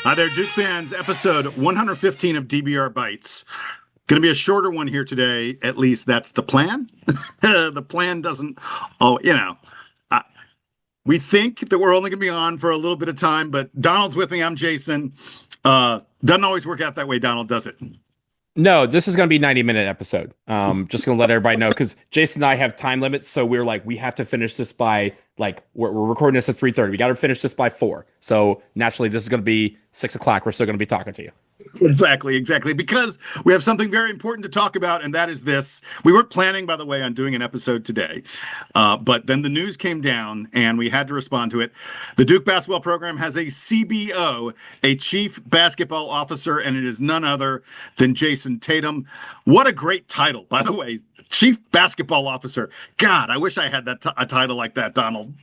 Hi there, Duke fans. Episode 115 of DBR Bites. Going to be a shorter one here today. At least that's the plan. The plan doesn't, uh, we think that we're only going to be on for a little bit of time, but Donald's with me. I'm Jayson. Doesn't always work out that way, Donald, does it? No, this is going to be a 90-minute episode. Just going to let everybody know because Jason and I have time limits. So we're like, we have to finish this by we're recording this at 3:30. We got to finish this by 4. So naturally, this is going to be 6 o'clock. We're still going to be talking to you. Exactly. Because we have something very important to talk about, and that is this. We weren't planning, by the way, on doing an episode today, but then the news came down, and we had to respond to it. The Duke basketball program has a C.B.O, a Chief Basketball Officer, and it is none other than Jayson Tatum. What a great title, by the way. Chief Basketball Officer. God, I wish I had a title like that, Donald.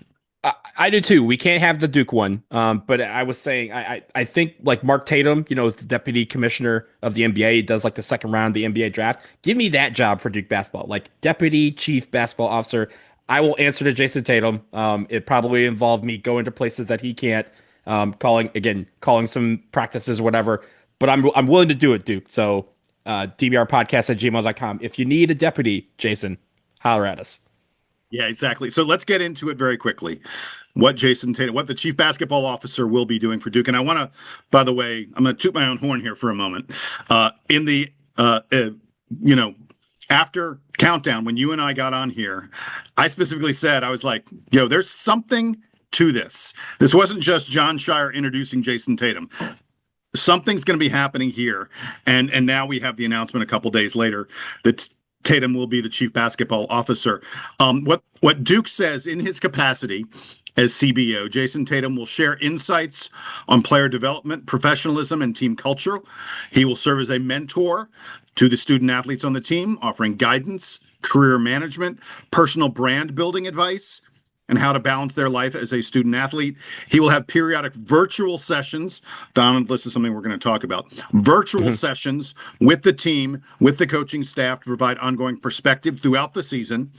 I do too. We can't have the Duke one. But I was saying, I think like Mark Tatum, is the deputy commissioner of the NBA. He does like the second round of the NBA draft. Give me that job for Duke basketball, like deputy chief basketball officer. I will answer to Jayson Tatum. It probably involved me going to places that he can't, calling some practices or whatever. But I'm willing to do it, Duke. So dbrpodcast@gmail.com. If you need a deputy, Jayson, holler at us. Yeah, exactly. So let's get into it very quickly. What Jayson Tatum, what the chief basketball officer will be doing for Duke. And I want to, by the way, I'm going to toot my own horn here for a moment. In the, after countdown, when you and I got on here, I specifically said, I was like, there's something to this. This wasn't just Jon Scheyer introducing Jayson Tatum. Something's going to be happening here. And now we have the announcement a couple days later that Tatum will be the chief basketball officer. What Duke says in his capacity as C.B.O, Jayson Tatum will share insights on player development, professionalism, and team culture. He will serve as a mentor to the student athletes on the team, offering guidance, career management, personal brand building advice, and how to balance their life as a student athlete. He will have periodic virtual sessions. Donald, this is something we're going to talk about. Virtual sessions with the team, with the coaching staff to provide ongoing perspective throughout the season.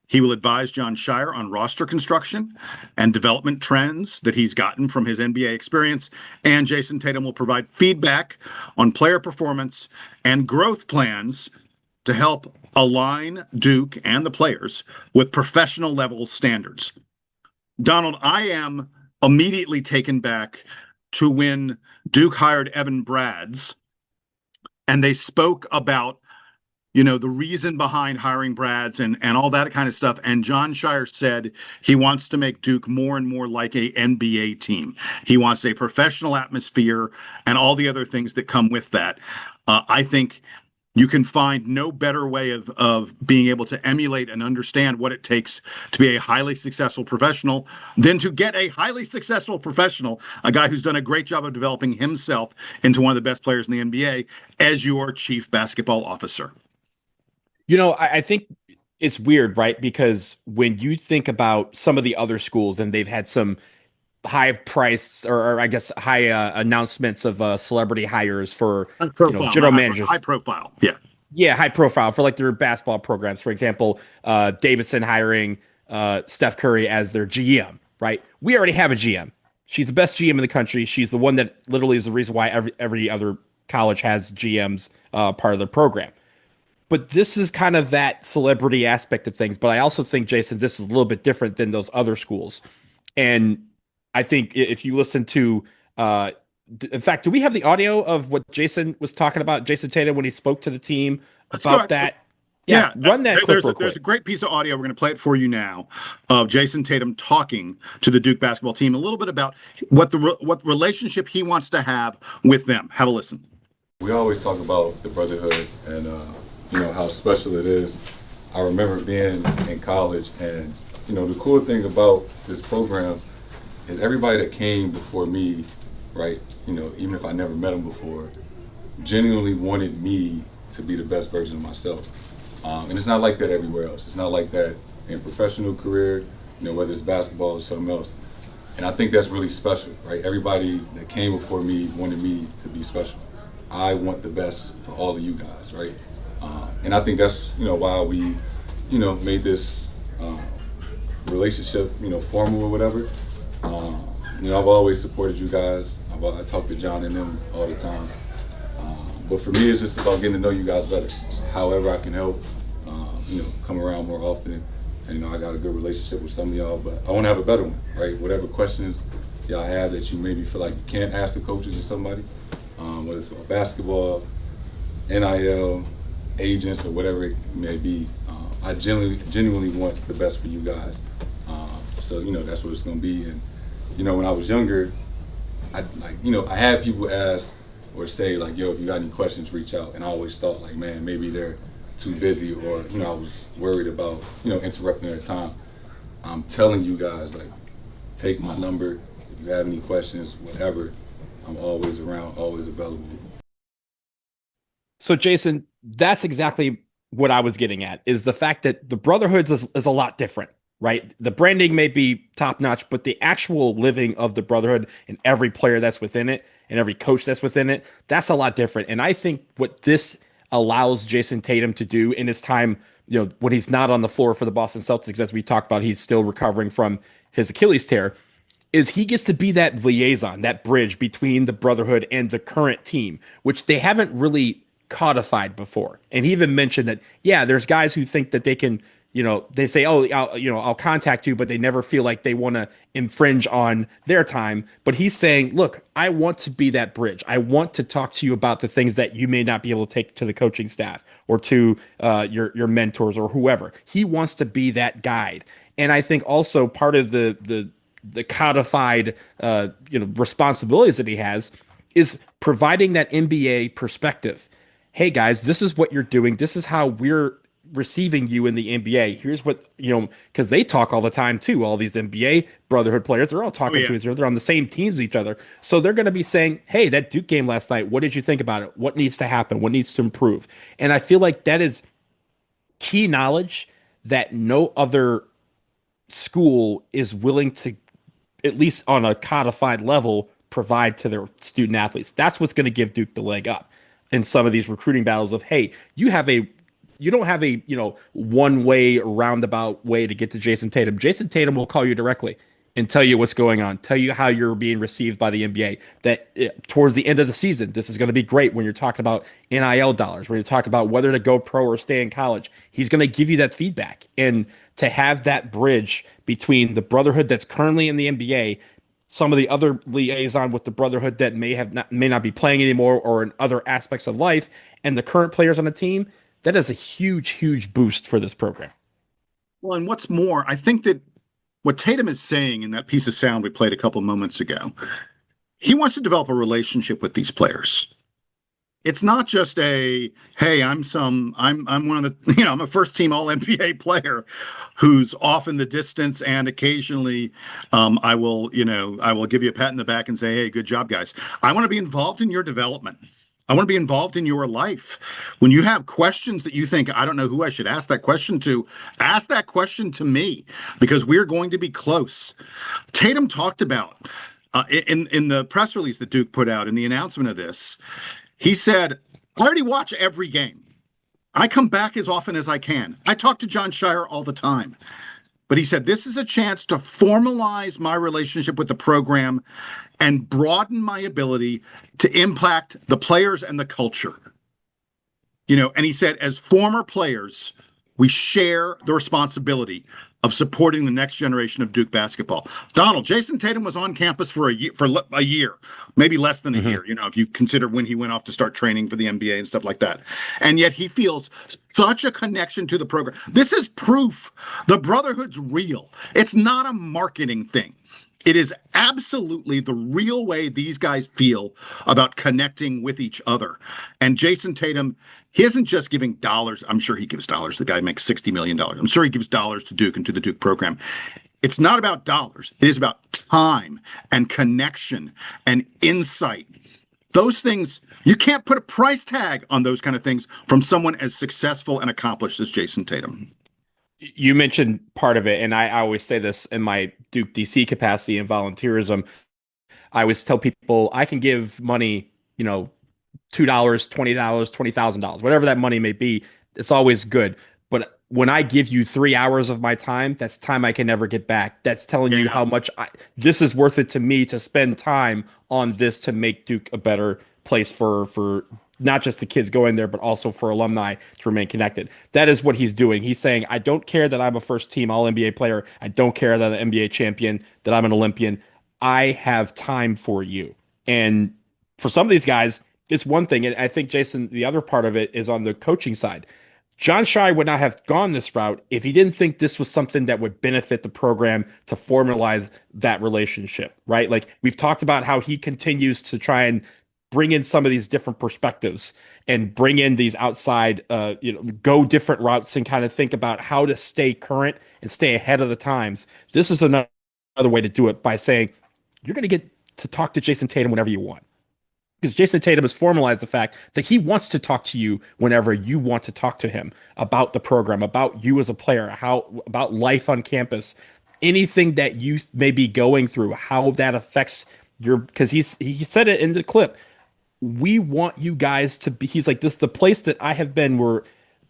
He will advise Jon Scheyer on roster construction and development trends that he's gotten from his NBA experience. And Jayson Tatum will provide feedback on player performance and growth plans to help align Duke and the players with professional level standards. Donald, I am immediately taken back to when Duke hired Evan Brads and they spoke about, the reason behind hiring Brads and all that kind of stuff. And Jon Scheyer said he wants to make Duke more and more like a NBA team. He wants a professional atmosphere and all the other things that come with that. I think you can find no better way of being able to emulate and understand what it takes to be a highly successful professional than to get a highly successful professional, a guy who's done a great job of developing himself into one of the best players in the NBA as your chief basketball officer. I think it's weird, right? Because when you think about some of the other schools and they've had some high priced or I guess high announcements of celebrity hires for general managers. High profile. Yeah, high profile for like their basketball programs. For example, Davidson hiring Steph Curry as their GM, right? We already have a GM. She's the best GM in the country. She's the one that literally is the reason why every other college has GMs part of their program. But this is kind of that celebrity aspect of things. But I also think, Jayson, this is a little bit different than those other schools. And I think if you listen to, in fact, do we have the audio of what Jayson was talking about, Jayson Tatum, when he spoke to the team about that? Yeah, run that clip real quick. There's a great piece of audio. We're going to play it for you now of Jayson Tatum talking to the Duke basketball team a little bit about what relationship he wants to have with them. Have a listen. We always talk about the brotherhood and how special it is. I remember being in college, and the cool thing about this program is everybody that came before me, right, even if I never met them before, genuinely wanted me to be the best version of myself. And it's not like that everywhere else. It's not like that in professional career, whether it's basketball or something else. And I think that's really special, right? Everybody that came before me wanted me to be special. I want the best for all of you guys, right? And I think that's, why we, made this relationship, formal or whatever. I've always supported you guys. I talk to John and them all the time. But for me, it's just about getting to know you guys better. However I can help, come around more often. And, I got a good relationship with some of y'all, but I want to have a better one, right? Whatever questions y'all have that you maybe feel like you can't ask the coaches or somebody, whether it's about basketball, NIL, agents, or whatever it may be. I genuinely want the best for you guys. So that's what it's going to be. And when I was younger, I had people ask or say like, yo, if you got any questions, reach out. And I always thought like, man, maybe they're too busy, or I was worried about interrupting their time. I'm telling you guys, like, take my number. If you have any questions, whatever, I'm always around, always available. So Jayson, that's exactly what I was getting at, is the fact that the Brotherhoods is a lot different, right? The branding may be top notch, but the actual living of the Brotherhood and every player that's within it and every coach that's within it, that's a lot different. And I think what this allows Jayson Tatum to do in his time, when he's not on the floor for the Boston Celtics, as we talked about, he's still recovering from his Achilles tear, is he gets to be that liaison, that bridge between the Brotherhood and the current team, which they haven't really codified before. And he even mentioned that, yeah, there's guys who think that they can, they say, oh, I'll contact you, but they never feel like they want to infringe on their time. But he's saying, look, I want to be that bridge. I want to talk to you about the things that you may not be able to take to the coaching staff or to your mentors or whoever. He wants to be that guide. And I think also part of the codified responsibilities that he has is providing that NBA perspective. Hey guys, this is what you're doing. This is how we're receiving you in the NBA. Here's what, because they talk all the time too. All these NBA Brotherhood players, they're all talking to each other. They're on the same teams as each other. So they're going to be saying, hey, that Duke game last night, what did you think about it? What needs to happen? What needs to improve? And I feel like that is key knowledge that no other school is willing to, at least on a codified level, provide to their student athletes. That's what's going to give Duke the leg up in some of these recruiting battles of, hey, you don't have a one way roundabout way to get to Jayson Tatum. Jayson Tatum will call you directly and tell you what's going on, tell you how you're being received by the NBA, that towards the end of the season, this is going to be great when you're talking about NIL dollars, when you're talking about whether to go pro or stay in college. He's going to give you that feedback. And to have that bridge between the Brotherhood that's currently in the NBA, some of the other liaison with the Brotherhood that may not be playing anymore or in other aspects of life, and the current players on the team, that is a huge, huge boost for this program. Well, and what's more, I think that what Tatum is saying in that piece of sound we played a couple moments ago, he wants to develop a relationship with these players. It's not just hey, I'm one of the, I'm a first team all NBA player who's off in the distance, and occasionally I will give you a pat in the back and say, hey, good job, guys. I want to be involved in your development. I want to be involved in your life. When you have questions that you think, I don't know who I should ask that question to, ask that question to me, because we're going to be close. Tatum talked about in the press release that Duke put out in the announcement of this, he said, I already watch every game. I come back as often as I can. I talk to Jon Scheyer all the time. But he said, this is a chance to formalize my relationship with the program and broaden my ability to impact the players and the culture. And he said, as former players, we share the responsibility of supporting the next generation of Duke basketball. Donald, Jayson Tatum was on campus for a year, maybe less than a year, if you consider when he went off to start training for the NBA and stuff like that. And yet he feels such a connection to the program. This is proof the Brotherhood's real. It's not a marketing thing. It is absolutely the real way these guys feel about connecting with each other. And Jayson Tatum, he isn't just giving dollars. I'm sure he gives dollars. The guy makes $60 million. I'm sure he gives dollars to Duke and to the Duke program. It's not about dollars. It is about time and connection and insight. Those things, you can't put a price tag on those kind of things from someone as successful and accomplished as Jayson Tatum. You mentioned part of it, and I always say this in my Duke DC capacity and volunteerism. I always tell people I can give money, $2, $20, $20,000, whatever that money may be. It's always good. But when I give you 3 hours of my time, that's time I can never get back. That's telling you how much this is worth it to me to spend time on this to make Duke a better place for not just the kids going there, but also for alumni to remain connected. That is what he's doing. He's saying, I don't care that I'm a first team All NBA player. I don't care that I'm an NBA champion, that I'm an Olympian. I have time for you. And for some of these guys, it's one thing. And I think, Jason, the other part of it is on the coaching side. Jon Scheyer would not have gone this route if he didn't think this was something that would benefit the program to formalize that relationship, right? Like we've talked about how he continues to try and bring in some of these different perspectives and bring in these outside, go different routes and kind of think about how to stay current and stay ahead of the times. This is another way to do it by saying you're going to get to talk to Jayson Tatum whenever you want. Because Jayson Tatum has formalized the fact that he wants to talk to you whenever you want to talk to him about the program, about you as a player, about life on campus, anything that you may be going through, how that affects your. Because he said it in the clip. We want you guys to be. He's like, this is the place that I have been where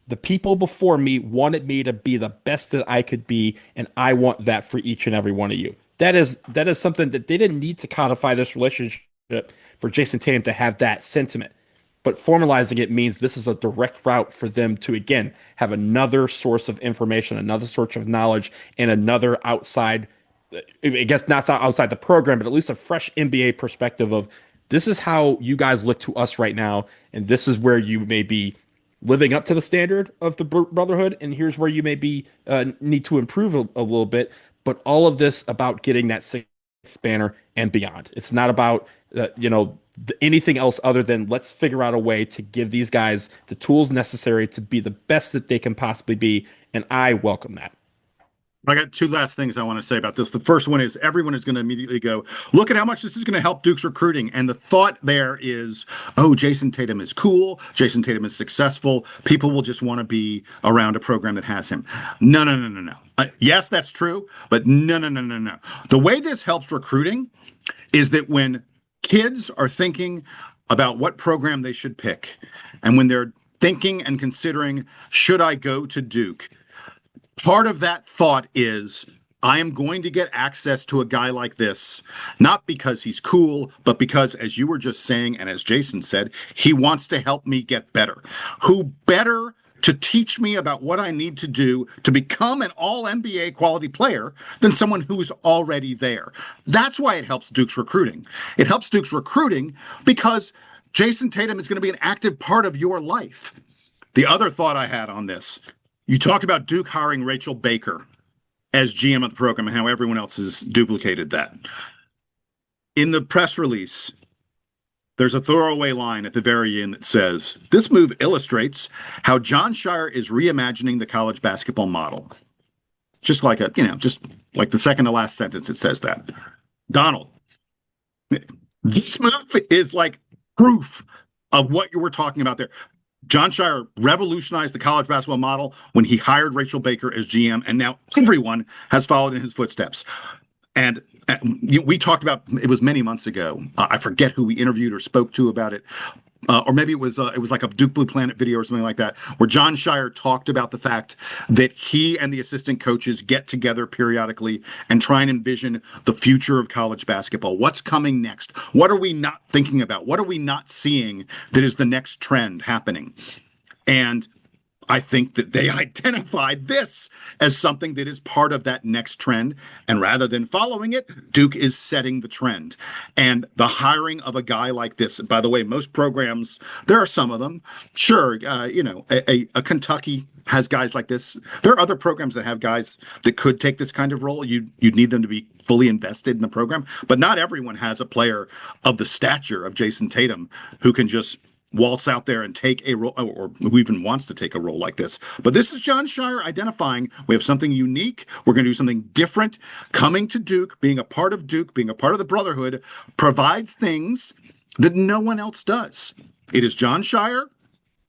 the people before me wanted me to be the best that I could be, and I want that for each and every one of you. That is something that they didn't need to codify this relationship for Jayson Tatum to have that sentiment. But formalizing it means this is a direct route for them to, again, have another source of information, another source of knowledge, and another outside, I guess not outside the program, but at least a fresh NBA perspective of this is how you guys look to us right now, and this is where you may be living up to the standard of the brotherhood, and here's where you may be need to improve a little bit. But all of this about getting that sixth banner and beyond. It's not about anything else other than let's figure out a way to give these guys the tools necessary to be the best that they can possibly be, and I welcome that. I got two last things I want to say about this. The first one is everyone is going to immediately go, look at how much this is going to help Duke's recruiting. And the thought there is, oh, Jayson Tatum is cool. Jayson Tatum is successful. People will just want to be around a program that has him. No. Yes, that's true. But no. The way this helps recruiting is that when kids are thinking about what program they should pick, and when they're thinking and considering, should I go to Duke? Part of that thought is, I am going to get access to a guy like this, not because he's cool, but because, as you were just saying, and as Jason said, he wants to help me get better. Who better to teach me about what I need to do to become an all-NBA quality player than someone who's already there? That's why it helps Duke's recruiting. It helps Duke's recruiting because Jayson Tatum is going to be an active part of your life. The other thought I had on this, you talked about Duke hiring Rachel Baker as GM of the program and how everyone else has duplicated that. In the press release, there's a throwaway line at the very end that says, this move illustrates how Jon Scheyer is reimagining the college basketball model. Just like just like the second to last sentence, it says that. Donald, this move is like proof of what you were talking about there. Jon Scheyer revolutionized the college basketball model when he hired Rachel Baker as GM, and now everyone has followed in his footsteps. And we talked about, it was many months ago. I forget who we interviewed or spoke to about it. Or maybe it was like a Duke Blue Planet video or something like that, where Jon Scheyer talked about the fact that he and the assistant coaches get together periodically and try and envision the future of college basketball. What's coming next? What are we not thinking about? What are we not seeing that is the next trend happening? And I think that they identified this as something that is part of that next trend. And rather than following it, Duke is setting the trend. And the hiring of a guy like this, by the way, most programs, there are some of them. Sure, a Kentucky has guys like this. There are other programs that have guys that could take this kind of role. You'd need them to be fully invested in the program. But not everyone has a player of the stature of Jayson Tatum who can just waltz out there and take a role, or who even wants to take a role like this. But this is Jon Scheyer identifying we have something unique. We're going to do something different. Coming to Duke, being a part of Duke, being a part of the brotherhood, provides things that no one else does. It is Jon Scheyer,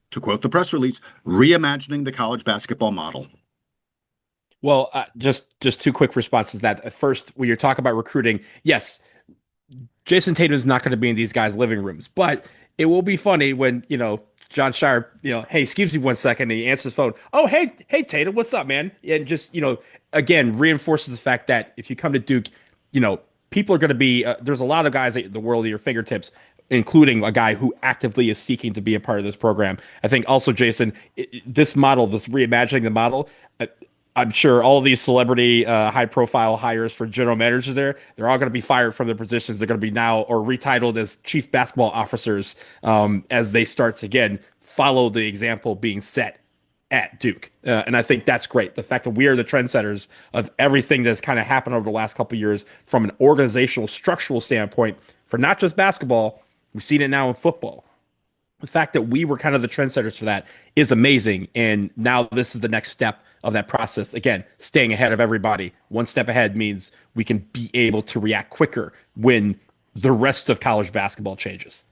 to quote the press release, reimagining the college basketball model. Well, just two quick responses to that. First, when you're talking about recruiting, yes, Jayson Tatum is not going to be in these guys' living rooms, but it will be funny when, Jon Scheyer, hey, excuse me 1 second, and he answers his phone. Oh, hey, Tatum, what's up, man? And just, again, reinforces the fact that if you come to Duke, people are going to be, there's a lot of guys at the world at your fingertips, including a guy who actively is seeking to be a part of this program. I think also, Jason, this model, this reimagining the model, I'm sure all these celebrity, high-profile hires for general managers they're all going to be fired from their positions. They're going to be now or retitled as chief basketball officers as they start to, again, follow the example being set at Duke. And I think that's great. The fact that we are the trendsetters of everything that's kind of happened over the last couple of years from an organizational, structural standpoint for not just basketball, we've seen it now in football. The fact that we were kind of the trendsetters for that is amazing. And now this is the next step of that process. Again, staying ahead of everybody. One step ahead means we can be able to react quicker when the rest of college basketball changes.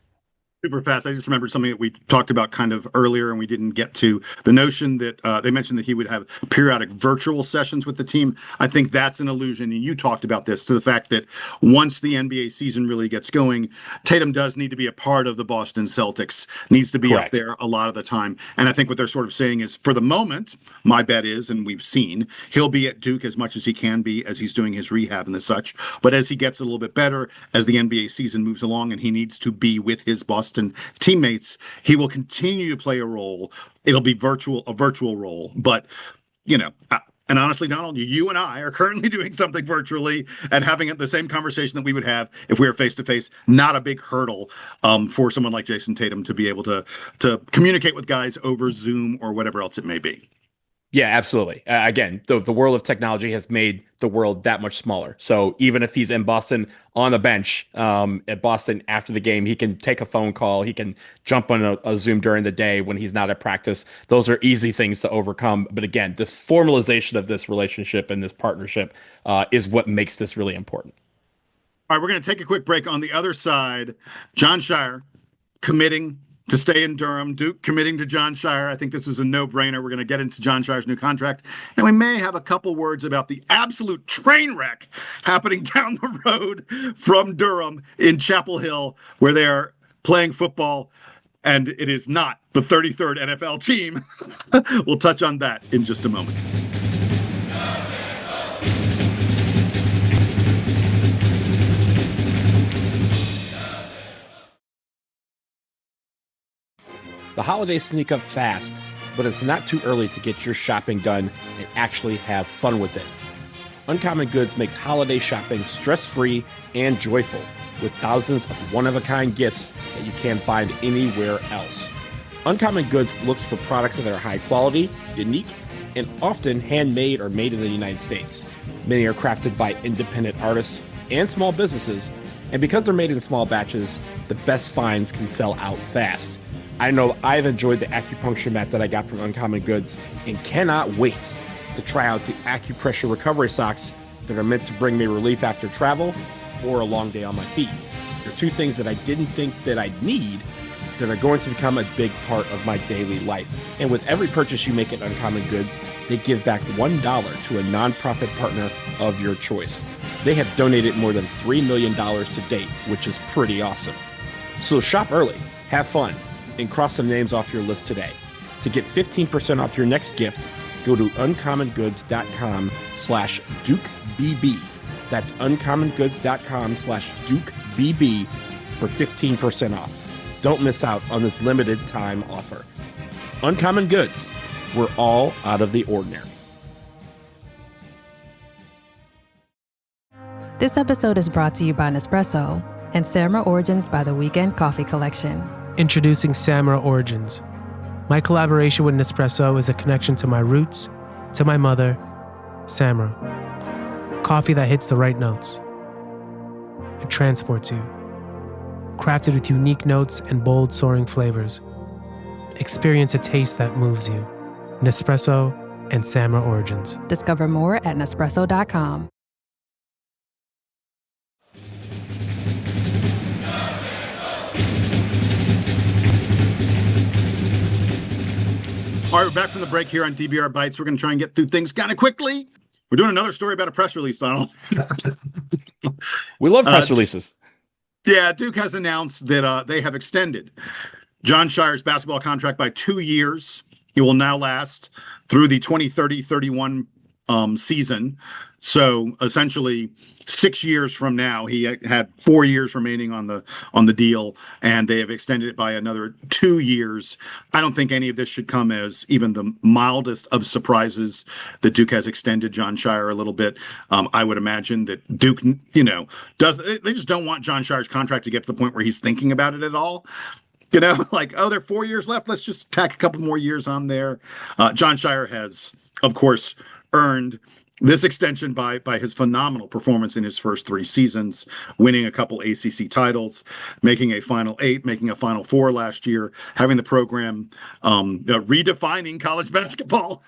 Super fast. I just remembered something that we talked about kind of earlier and we didn't get to. The notion that they mentioned that he would have periodic virtual sessions with the team. I think that's an allusion, and you talked about this, to the fact that once the NBA season really gets going, Tatum does need to be a part of the Boston Celtics, needs to be Correct. up there a lot of the time. And I think what they're sort of saying is, for the moment, my bet is, and we've seen, he'll be at Duke as much as he can be as he's doing his rehab and the such. But as he gets a little bit better, as the NBA season moves along and he needs to be with his Boston teammates, he will continue to play a role. It'll be a virtual role. But, and honestly, Donald, you and I are currently doing something virtually and having the same conversation that we would have if we were face to face. Not a big hurdle for someone like Jayson Tatum to be able to communicate with guys over Zoom or whatever else it may be. Yeah, absolutely. Again, the world of technology has made the world that much smaller. So even if he's in Boston on the bench at Boston after the game, he can take a phone call. He can jump on a Zoom during the day when he's not at practice. Those are easy things to overcome. But again, the formalization of this relationship and this partnership is what makes this really important. All right, we're going to take a quick break. On the other side, Jon Scheyer committing to stay in Durham, Duke committing to Jon Scheyer. I think this is a no-brainer. We're going to get into Jon Scheyer's new contract, and we may have a couple words about the absolute train wreck happening down the road from Durham in Chapel Hill, where they are playing football, and it is not the 33rd NFL team. We'll touch on that in just a moment. The holidays sneak up fast, but it's not too early to get your shopping done and actually have fun with it. Uncommon Goods makes holiday shopping stress-free and joyful, with thousands of one-of-a-kind gifts that you can't find anywhere else. Uncommon Goods looks for products that are high quality, unique, and often handmade or made in the United States. Many are crafted by independent artists and small businesses, and because they're made in small batches, the best finds can sell out fast. I know I've enjoyed the acupuncture mat that I got from Uncommon Goods and cannot wait to try out the acupressure recovery socks that are meant to bring me relief after travel or a long day on my feet. They're two things that I didn't think that I'd need that are going to become a big part of my daily life. And with every purchase you make at Uncommon Goods, they give back $1 to a nonprofit partner of your choice. They have donated more than $3 million to date, which is pretty awesome. So shop early, have fun, and cross some names off your list today. To get 15% off your next gift, go to uncommongoods.com/DukeBB. That's uncommongoods.com/DukeBB for 15% off. Don't miss out on this limited time offer. Uncommon Goods, we're all out of the ordinary. This episode is brought to you by Nespresso and Samra Origins by the Weekend Coffee Collection. Introducing Samra Origins. My collaboration with Nespresso is a connection to my roots, to my mother, Samra. Coffee that hits the right notes. It transports you. Crafted with unique notes and bold soaring flavors. Experience a taste that moves you. Nespresso and Samra Origins. Discover more at Nespresso.com. All right, we're back from the break here on DBR Bites. We're going to try and get through things kind of quickly. We're doing another story about a press release, Donald. We love press releases. Yeah, Duke has announced that they have extended Jon Scheyer's basketball contract by 2 years. He will now last through the 2030-31 season. So essentially 6 years from now, he had 4 years remaining on the deal, and they have extended it by another 2 years. I don't think any of this should come as even the mildest of surprises that Duke has extended Jon Scheyer a little bit. I would imagine that Duke, they just don't want Jon Scheyer's contract to get to the point where he's thinking about it at all. Like, oh, there are 4 years left. Let's just tack a couple more years on there. Jon Scheyer has, of course, earned this extension by his phenomenal performance in his first 3 seasons, winning a couple ACC titles, making a Final 8, making a Final 4 last year, having the program redefining college basketball,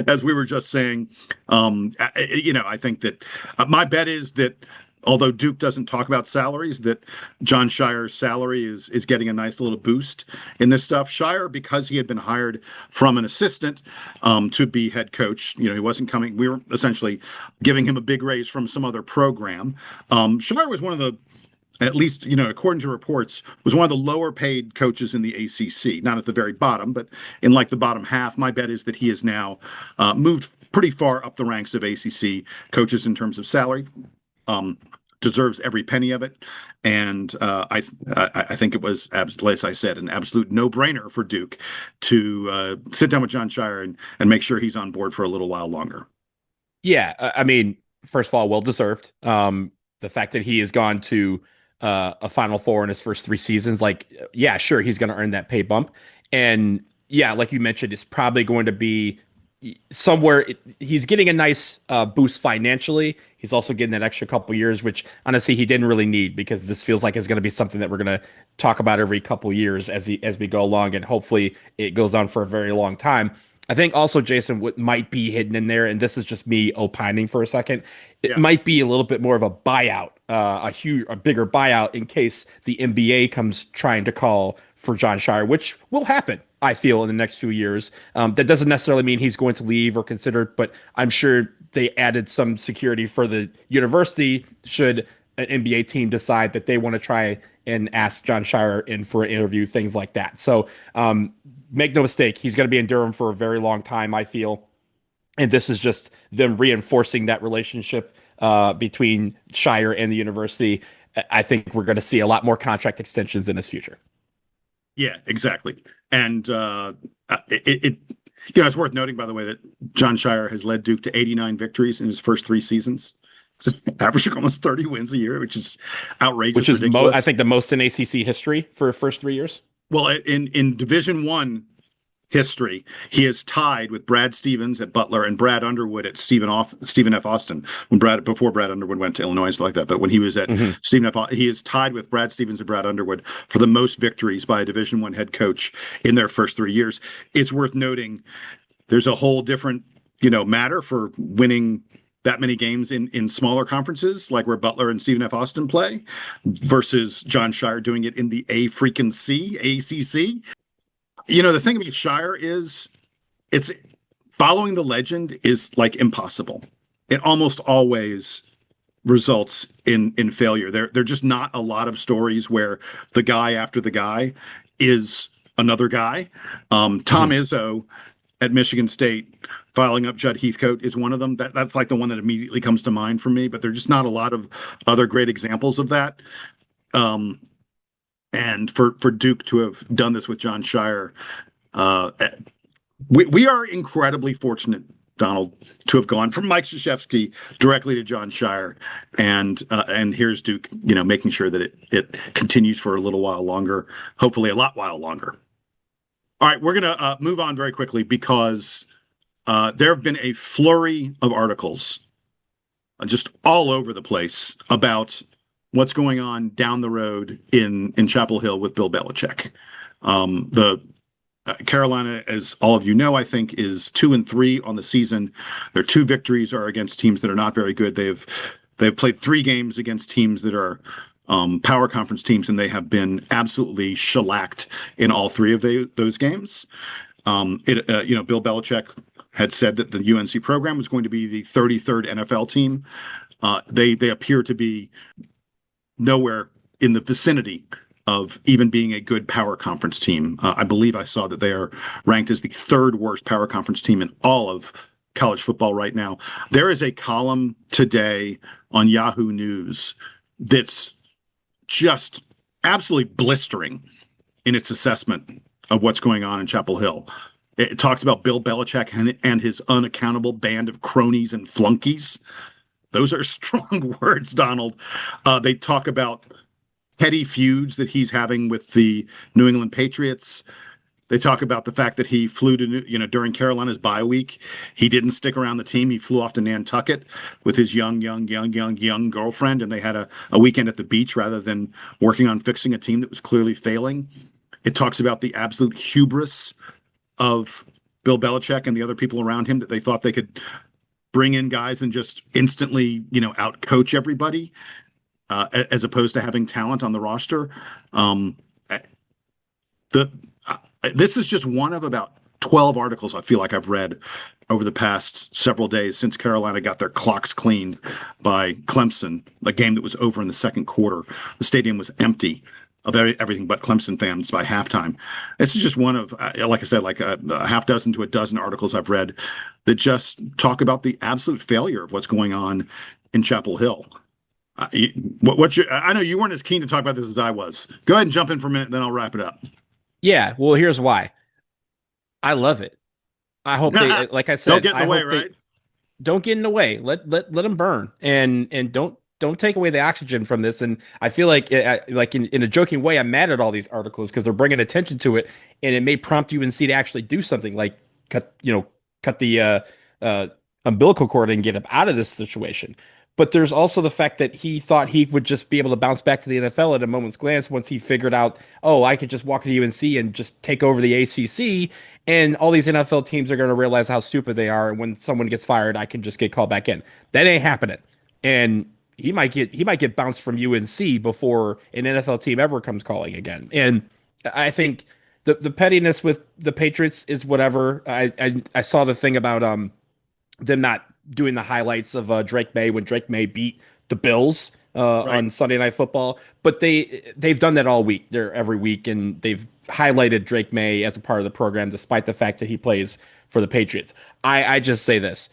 as we were just saying. I think that my bet is that although Duke doesn't talk about salaries, that Jon Scheyer's salary is getting a nice little boost in this stuff. Scheyer, because he had been hired from an assistant to be head coach, he wasn't coming. We were essentially giving him a big raise from some other program. Scheyer was one of the, at least, according to reports, was one of the lower paid coaches in the ACC, not at the very bottom, but in like the bottom half. My bet is that he has now moved pretty far up the ranks of ACC coaches in terms of salary. Deserves every penny of it, and I think it was, as I said, an absolute no-brainer for Duke to sit down with Jon Scheyer and make sure he's on board for a little while longer. Yeah, I mean, first of all, well deserved. The fact that he has gone to a Final Four in his first 3 seasons, yeah, sure, he's going to earn that pay bump, and yeah, like you mentioned, it's probably going to be somewhere. He's getting a nice boost financially. He's also getting that extra couple years, which honestly he didn't really need, because this feels like it's going to be something that we're going to talk about every couple years as we go along, and hopefully it goes on for a very long time. I think also, Jason, what might be hidden in there, and this is just me opining for a second, it might be a little bit more of a buyout, a bigger buyout in case the NBA comes trying to call for Jon Scheyer, which will happen, I feel, in the next few years. That doesn't necessarily mean he's going to leave or consider it, but I'm sure they added some security for the university should an NBA team decide that they want to try and ask Jon Scheyer in for an interview, things like that. So make no mistake, he's going to be in Durham for a very long time, I feel. And this is just them reinforcing that relationship between Scheyer and the university. I think we're going to see a lot more contract extensions in his future. Yeah, exactly. And it's worth noting, by the way, that Jon Scheyer has led Duke to 89 victories in his first 3 seasons, averaging almost 30 wins a year, which is outrageous. Which is, I think, the most in ACC history for first 3 years. Well, in Division I history, he is tied with Brad Stevens at Butler and Brad Underwood at Stephen F. Austin. Before Brad Underwood went to Illinois, like that. But when he was at Stephen F. Austin, he is tied with Brad Stevens and Brad Underwood for the most victories by a Division I head coach in their first 3 years. It's worth noting there's a whole different matter for winning that many games in smaller conferences, like where Butler and Stephen F. Austin play, versus Jon Scheyer doing it in the ACC. The thing about Scheyer is it's following the legend is like impossible. It almost always results in failure. There are just not a lot of stories where the guy after the guy is another guy. Tom Izzo at Michigan State filing up Judd Heathcote is one of them. That's like the one that immediately comes to mind for me, but there's just not a lot of other great examples of that. And for Duke to have done this with Jon Scheyer, we are incredibly fortunate, Donald, to have gone from Mike Krzyzewski directly to Jon Scheyer, and here's Duke, making sure that it continues for a little while longer, hopefully a lot while longer. All right, we're gonna move on very quickly because there have been a flurry of articles just all over the place about what's going on down the road in Chapel Hill with Bill Belichick. Carolina, as all of you know, I think, is 2-3 on the season. Their 2 victories are against teams that are not very good. They've played 3 games against teams that are power conference teams, and they have been absolutely shellacked in all 3 of those games. Bill Belichick had said that the UNC program was going to be the 33rd NFL team. They appear to be nowhere in the vicinity of even being a good power conference team. I believe I saw that they are ranked as the third worst power conference team in all of college football right now. There is a column today on Yahoo News that's just absolutely blistering in its assessment of what's going on in Chapel Hill. It talks about Bill Belichick and his unaccountable band of cronies and flunkies. Those are strong words, Donald. They talk about petty feuds that he's having with the New England Patriots. They talk about the fact that he flew to, during Carolina's bye week, he didn't stick around the team. He flew off to Nantucket with his young girlfriend, and they had a weekend at the beach rather than working on fixing a team that was clearly failing. It talks about the absolute hubris of Bill Belichick and the other people around him, that they thought they could bring in guys and just instantly, out-coach everybody, as opposed to having talent on the roster. This is just one of about 12 articles I feel like I've read over the past several days since Carolina got their clocks cleaned by Clemson, a game that was over in the second quarter. The stadium was empty of everything but Clemson fans by halftime. This is just one of, like I said, like a half dozen to a dozen articles I've read that just talk about the absolute failure of what's going on in Chapel Hill. I know you weren't as keen to talk about this as I was. Go ahead and jump in for a minute, then I'll wrap it up. Yeah, well, here's why. I love it. I hope they, like I said, don't get in the way, right? Don't get in the way. Let them burn, and don't take away the oxygen from this. And I feel like in a joking way, I'm mad at all these articles because they're bringing attention to it, and it may prompt UNC to actually do something like cut the umbilical cord and get him out of this situation. But there's also the fact that he thought he would just be able to bounce back to the NFL at a moment's glance once he figured out, I could just walk to UNC and just take over the ACC, and all these NFL teams are going to realize how stupid they are. And when someone gets fired, I can just get called back in. That ain't happening. And he might get bounced from UNC before an NFL team ever comes calling again. And I think the pettiness with the Patriots is whatever. I saw the thing about them not doing the highlights of Drake May when Drake May beat the Bills on Sunday Night Football, but they've done that all week. They're every week, and they've highlighted Drake May as a part of the program, despite the fact that he plays for the Patriots. I just say this: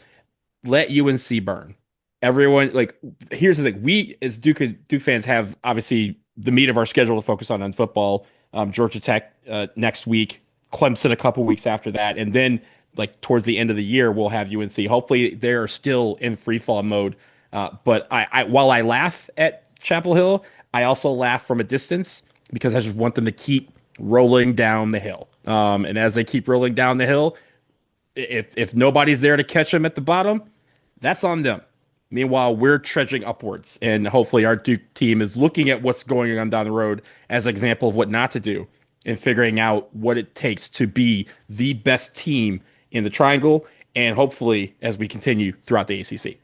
let UNC burn. Everyone, here's the thing: we as Duke fans have obviously the meat of our schedule to focus on football. Georgia Tech next week, Clemson a couple weeks after that, and then towards the end of the year, we'll have UNC. Hopefully, they're still in free fall mode. But while I laugh at Chapel Hill, I also laugh from a distance because I just want them to keep rolling down the hill. And as they keep rolling down the hill, if nobody's there to catch them at the bottom, that's on them. Meanwhile, we're trudging upwards, and hopefully our Duke team is looking at what's going on down the road as an example of what not to do and figuring out what it takes to be the best team in the triangle, and hopefully as we continue throughout the ACC.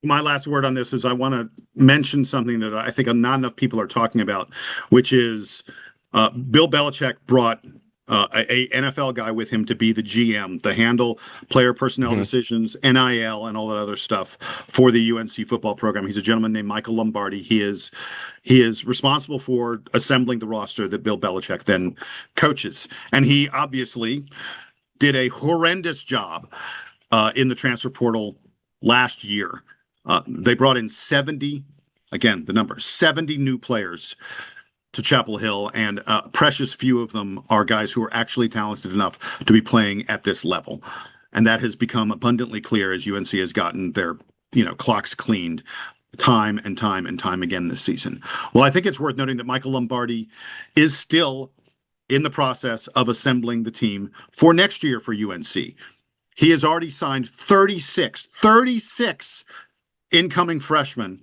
My last word on this is I want to mention something that I think not enough people are talking about, which is Bill Belichick brought a NFL guy with him to be the GM, to handle player personnel decisions, NIL, and all that other stuff for the UNC football program. He's a gentleman named Michael Lombardi. He is responsible for assembling the roster that Bill Belichick then coaches, and he obviously did a horrendous job in the transfer portal last year. They brought in 70 new players to Chapel Hill, and precious few of them are guys who are actually talented enough to be playing at this level. And that has become abundantly clear as UNC has gotten their clocks cleaned time and time and time again this season. Well, I think it's worth noting that Michael Lombardi is still in the process of assembling the team for next year for UNC. He has already signed 36 incoming freshmen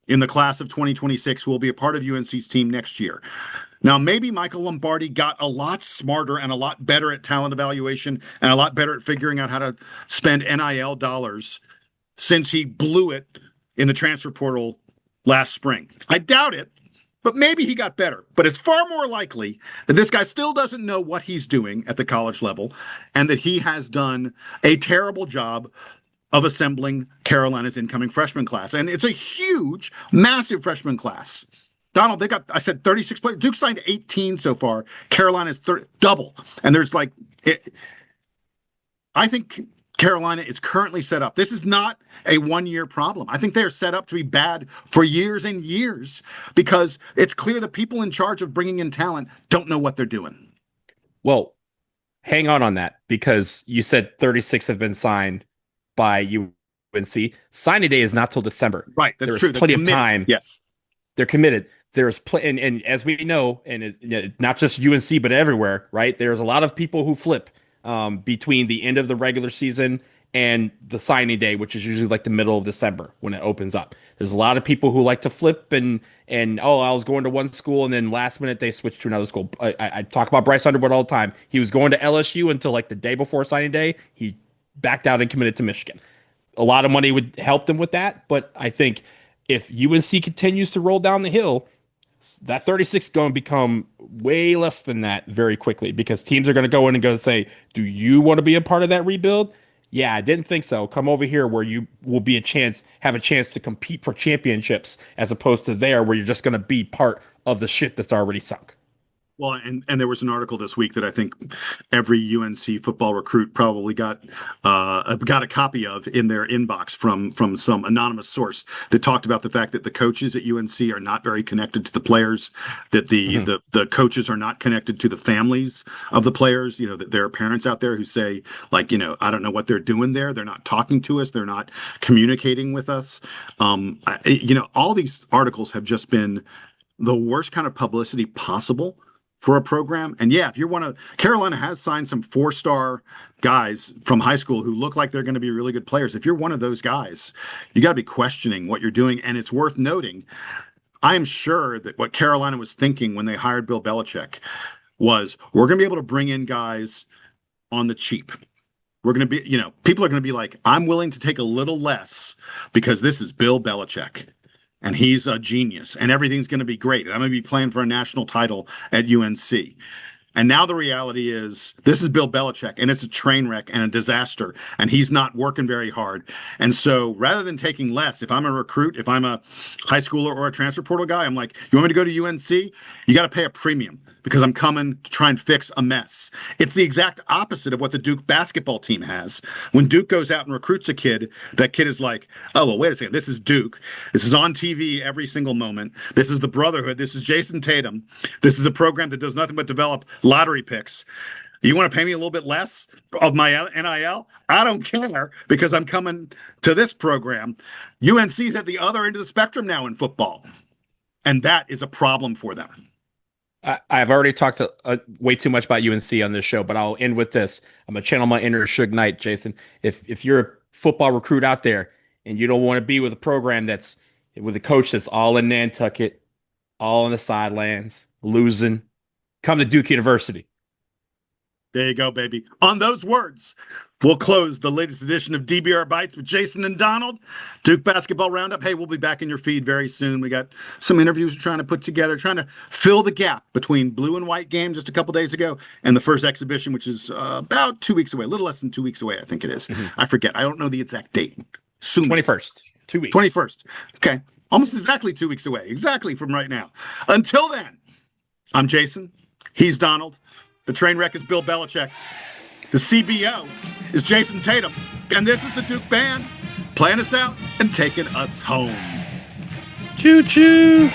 in the class of 2026 who will be a part of UNC's team next year. Now, maybe Michael Lombardi got a lot smarter and a lot better at talent evaluation and a lot better at figuring out how to spend NIL dollars since he blew it in the transfer portal last spring. I doubt it, but maybe he got better. But it's far more likely that this guy still doesn't know what he's doing at the college level and that he has done a terrible job of assembling Carolina's incoming freshman class. And it's a huge, massive freshman class. Donald, I said 36 players. Duke signed 18 so far. Carolina's double. And there's I think Carolina is currently set up. This is not a one-year problem. I think they're set up to be bad for years and years because it's clear the people in charge of bringing in talent don't know what they're doing. Well, hang on that, because you said 36 have been signed by UNC. Signing day is not till December. Right, that's true. There's plenty of time. Yes. They're committed. There's and as we know, and not just UNC, but everywhere, right? There's a lot of people who flip between the end of the regular season and the signing day, which is usually like the middle of December when it opens up. There's a lot of people who like to flip and oh, I was going to one school and then last minute they switched to another school. I talk about Bryce Underwood all the time. He was going to LSU until like the day before signing day. He backed out and committed to Michigan. A lot of money would help them with that, but I think if UNC continues to roll down the hill, that 36 is going to become way less than that very quickly because teams are going to go in and go say, do you want to be a part of that rebuild? Yeah, I didn't think so. Come over here where you will have a chance to compete for championships as opposed to there where you're just going to be part of the ship that's already sunk. Well, and there was an article this week that I think every UNC football recruit probably got a copy of in their inbox from some anonymous source that talked about the fact that the coaches at UNC are not very connected to the players, that the coaches are not connected to the families of the players. You know, that there are parents out there who say, like, you know, I don't know what they're doing there. They're not talking to us. They're not communicating with us. You know, all these articles have just been the worst kind of publicity possible for a program. And yeah, if you're Carolina has signed some 4-star guys from high school who look like they're going to be really good players. If you're one of those guys, you got to be questioning what you're doing. And it's worth noting, I am sure that what Carolina was thinking when they hired Bill Belichick was, we're going to be able to bring in guys on the cheap. We're going to be, you know, people are going to be like, I'm willing to take a little less because this is Bill Belichick. And he's a genius, and everything's going to be great. And I'm going to be playing for a national title at UNC. And now the reality is this is Bill Belichick, and it's a train wreck and a disaster, and he's not working very hard. And so rather than taking less, if I'm a recruit, if I'm a high schooler or a transfer portal guy, I'm like, you want me to go to UNC? You got to pay a premium because I'm coming to try and fix a mess. It's the exact opposite of what the Duke basketball team has. When Duke goes out and recruits a kid, that kid is like, oh, well, wait a second. This is Duke. This is on TV every single moment. This is the brotherhood. This is Jayson Tatum. This is a program that does nothing but develop lottery picks. You want to pay me a little bit less of my NIL? I don't care because I'm coming to this program. UNC's at the other end of the spectrum now in football. And that is a problem for them. I've already talked way too much about UNC on this show, but I'll end with this. I'm going to channel my inner Suge Knight, Jason. If you're a football recruit out there and you don't want to be with a program that's with a coach that's all in Nantucket, all on the sidelines, losing, come to Duke University. There you go, baby. On those words, we'll close the latest edition of DBR Bites with Jason and Donald. Duke Basketball Roundup. Hey, we'll be back in your feed very soon. We got some interviews we're trying to put together, trying to fill the gap between blue and white game just a couple days ago and the first exhibition, which is about 2 weeks away, a little less than 2 weeks away, I think it is. I forget. I don't know the exact date. Soon. 21st. 2 weeks. 21st. Okay. Almost exactly 2 weeks away. Exactly from right now. Until then, I'm Jason. He's Donald. The train wreck is Bill Belichick. The C.B.O. is Jayson Tatum. And this is the Duke Band playing us out and taking us home. Choo-choo.